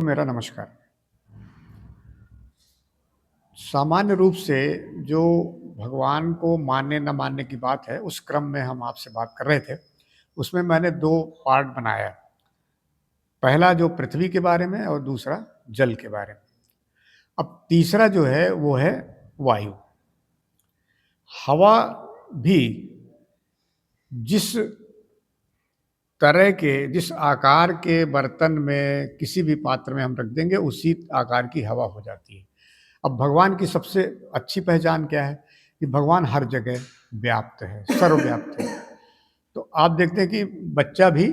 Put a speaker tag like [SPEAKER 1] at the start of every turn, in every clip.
[SPEAKER 1] मेरा नमस्कार। सामान्य रूप से जो भगवान को मानने न मानने की बात है, उस क्रम में हम आपसे बात कर रहे थे। उसमें मैंने 2 पार्ट बनाया। पहला जो पृथ्वी के बारे में और दूसरा जल के बारे में। अब तीसरा जो है वो है वायु। हवा भी जिस जिस आकार के बर्तन में किसी भी पात्र में हम रख देंगे, उसी आकार की हवा हो जाती है। अब भगवान की सबसे अच्छी पहचान क्या है? कि भगवान हर जगह व्याप्त है, सर्वव्याप्त है। तो आप देखते हैं कि बच्चा भी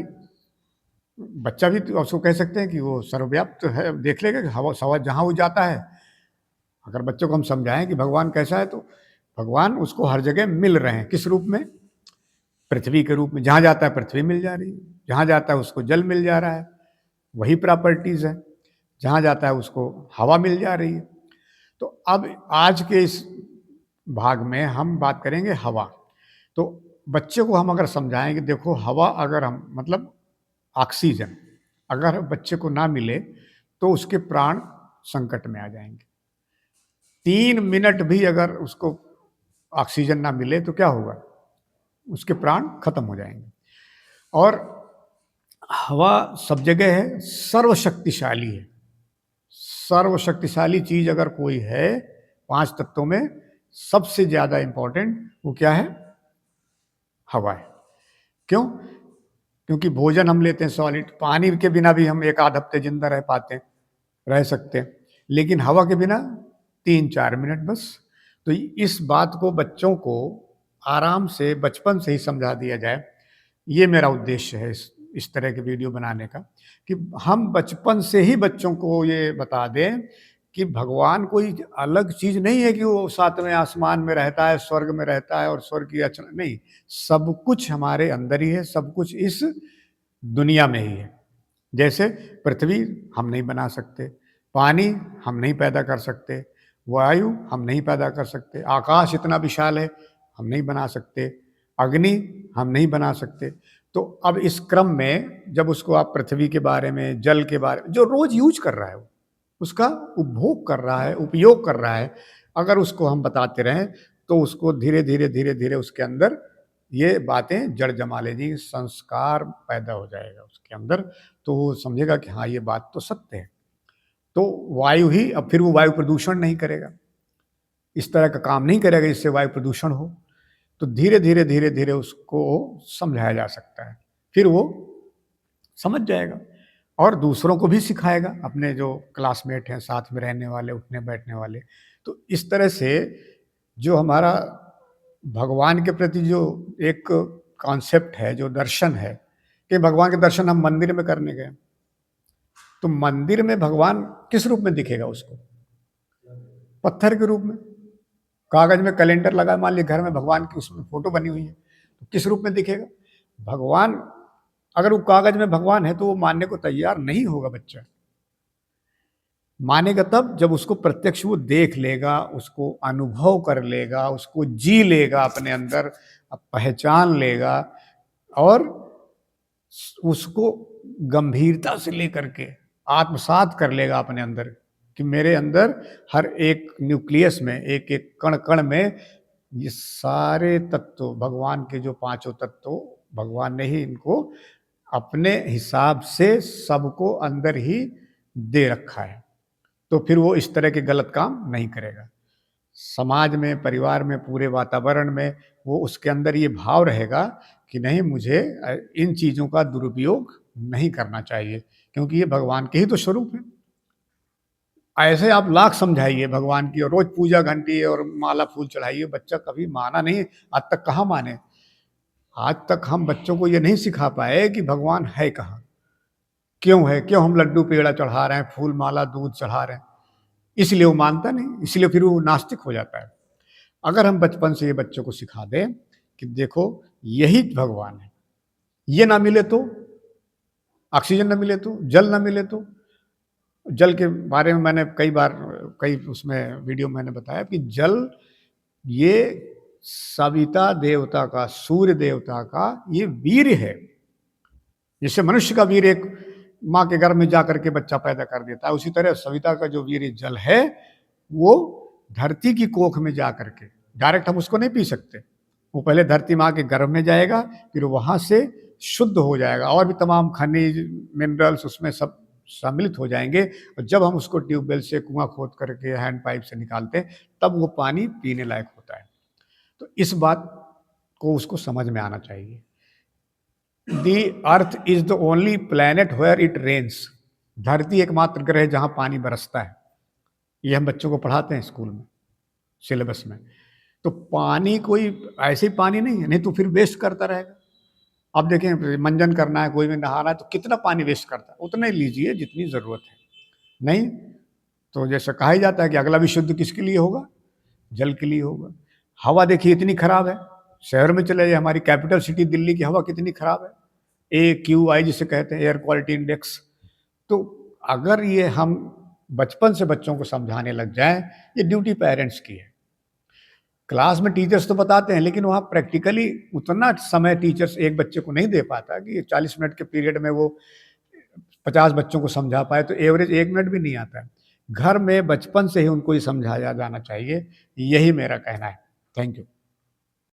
[SPEAKER 1] तो उसको कह सकते हैं कि वो सर्वव्याप्त है, देख लेगा कि हवा हवा जहाँ वो जाता है, अगर बच्चों को हम समझाएँ कि भगवान कैसा है, तो भगवान उसको हर जगह मिल रहे हैं। किस रूप में? पृथ्वी के रूप में। जहाँ जाता है पृथ्वी मिल जा रही है, जहाँ जाता है उसको जल मिल जा रहा है, वही प्रॉपर्टीज़ है। जहाँ जाता है उसको हवा मिल जा रही है। तो अब आज के इस भाग में हम बात करेंगे हवा। तो बच्चे को हम अगर समझाएं कि देखो हवा अगर हम मतलब ऑक्सीजन अगर बच्चे को ना मिले तो उसके प्राण संकट में आ जाएंगे। 3 मिनट भी अगर उसको ऑक्सीजन ना मिले तो क्या होगा? उसके प्राण खत्म हो जाएंगे। और हवा सब जगह है, सर्वशक्तिशाली है। सर्वशक्तिशाली चीज अगर कोई है 5 तत्वों में, सबसे ज्यादा इंपॉर्टेंट वो क्या है? हवा है। क्यों? क्योंकि भोजन हम लेते हैं सॉलिड, पानी के बिना भी हम 1 आध हफ्ते जिंदा रह पाते हैं, रह सकते हैं, लेकिन हवा के बिना 3-4 मिनट बस। तो इस बात को बच्चों को आराम से बचपन से ही समझा दिया जाए। ये मेरा उद्देश्य है इस तरह के वीडियो बनाने का, कि हम बचपन से ही बच्चों को ये बता दें कि भगवान कोई अलग चीज नहीं है कि वो 7वें आसमान में रहता है, स्वर्ग में रहता है और स्वर्ग की रचना नहीं। सब कुछ हमारे अंदर ही है, सब कुछ इस दुनिया में ही है। जैसे पृथ्वी हम नहीं बना सकते, पानी हम नहीं पैदा कर सकते, वायु हम नहीं पैदा कर सकते, आकाश इतना विशाल है हम नहीं बना सकते, अग्नि हम नहीं बना सकते। तो अब इस क्रम में जब उसको आप पृथ्वी के बारे में, जल के बारे में, जो रोज यूज कर रहा है, उसका उपभोग कर रहा है, उपयोग कर रहा है, अगर उसको हम बताते रहें तो उसको धीरे धीरे धीरे धीरे उसके अंदर ये बातें जड़ जमा लेंगी, संस्कार पैदा हो जाएगा उसके अंदर। तो वो समझेगा कि हाँ ये बात तो सत्य है। तो वायु ही, अब फिर वो वायु प्रदूषण नहीं करेगा, इस तरह का काम नहीं करेगा जिससे वायु प्रदूषण हो। तो धीरे धीरे धीरे धीरे उसको समझाया जा सकता है, फिर वो समझ जाएगा और दूसरों को भी सिखाएगा, अपने जो क्लासमेट हैं, साथ में रहने वाले, उठने बैठने वाले। तो इस तरह से जो हमारा भगवान के प्रति जो एक कॉन्सेप्ट है, जो दर्शन है, कि भगवान के दर्शन हम मंदिर में करने गए, तो मंदिर में भगवान किस रूप में दिखेगा उसको? पत्थर के रूप में। कागज में कैलेंडर लगा, मान लीजिए घर में भगवान की उसमें फोटो बनी हुई है, तो किस रूप में दिखेगा? भगवान, अगर वो कागज में भगवान है तो वो मानने को तैयार नहीं होगा बच्चा। मानेगा तब जब उसको प्रत्यक्ष वो देख लेगा, उसको अनुभव कर लेगा, उसको जी लेगा, अपने अंदर पहचान लेगा और उसको गंभीरता से लेकर के आत्मसात कर लेगा अपने अंदर, कि मेरे अंदर हर एक न्यूक्लियस में, एक एक कण कण में ये सारे तत्व, भगवान के जो 5 तत्व, भगवान ने ही इनको अपने हिसाब से सबको अंदर ही दे रखा है। तो फिर वो इस तरह के गलत काम नहीं करेगा। समाज में, परिवार में, पूरे वातावरण में वो उसके अंदर ये भाव रहेगा कि नहीं, मुझे इन चीज़ों का दुरुपयोग नहीं करना चाहिए, क्योंकि ये भगवान के ही तो स्वरूप है। ऐसे आप लाख समझाइए भगवान की और रोज पूजा घंटी और माला फूल चढ़ाइए, बच्चा कभी माना नहीं। आज तक कहाँ माने? आज तक हम बच्चों को ये नहीं सिखा पाए कि भगवान है कहाँ, क्यों है, क्यों हम लड्डू पेड़ा चढ़ा रहे हैं, फूल माला दूध चढ़ा रहे हैं। इसलिए वो मानता नहीं, इसलिए फिर वो नास्तिक हो जाता है। अगर हम बचपन से ये बच्चों को सिखा दें कि देखो यही भगवान है, ये ना मिले तो, ऑक्सीजन ना मिले तो, जल ना मिले तो। जल के बारे में मैंने कई बार, कई उसमें वीडियो मैंने बताया कि जल ये सविता देवता का, सूर्य देवता का ये वीर्य है। जैसे मनुष्य का वीर्य एक माँ के गर्भ में जा करके बच्चा पैदा कर देता है। उसी तरह सविता का जो वीर्य जल है, वो धरती की कोख में जा करके, डायरेक्ट हम उसको नहीं पी सकते। वो पहले धरती माँ के गर्भ में जाएगा, फिर वहाँ से शुद्ध हो जाएगा और भी तमाम खनिज, मिनरल्स उसमें सब सम्मिलित हो जाएँगे और जब हम उसको ट्यूबवेल से, कुआँ खोद करके, हैंड पाइप से निकालते हैं, तब वो पानी पीने लायक होता है। तो इस बात को उसको समझ में आना चाहिए। The earth is the only planet where it rains. धरती एकमात्र ग्रह है जहाँ पानी बरसता है। ये हम बच्चों को पढ़ाते हैं स्कूल में, सिलेबस में। तो पानी कोई ऐसे ही पानी नहीं है, नहीं तो फिर वेस्ट करता रहेगा। अब देखें, मंजन करना है, कोई भी नहाना है, तो कितना पानी वेस्ट करता है? उतना ही लीजिए जितनी ज़रूरत है। नहीं, तो जैसा कहा ही जाता है कि अगला विश्व किसके लिए होगा? जल के लिए होगा। हवा देखिए इतनी खराब है, शहर में चले जाइए, हमारी कैपिटल सिटी दिल्ली की हवा कितनी खराब है। AQI जिसे कहते हैं, एयर क्वालिटी इंडेक्स। तो अगर ये हम बचपन से बच्चों को समझाने लग जाएं, ये ड्यूटी पेरेंट्स की है। क्लास में टीचर्स तो बताते हैं, लेकिन वहाँ प्रैक्टिकली उतना समय टीचर्स एक बच्चे को नहीं दे पाता कि 40 मिनट के पीरियड में वो 50 बच्चों को समझा पाए, तो एवरेज 1 मिनट भी नहीं आता है। घर में बचपन से ही उनको ये समझाया जाना चाहिए, यही मेरा कहना है। Thank you.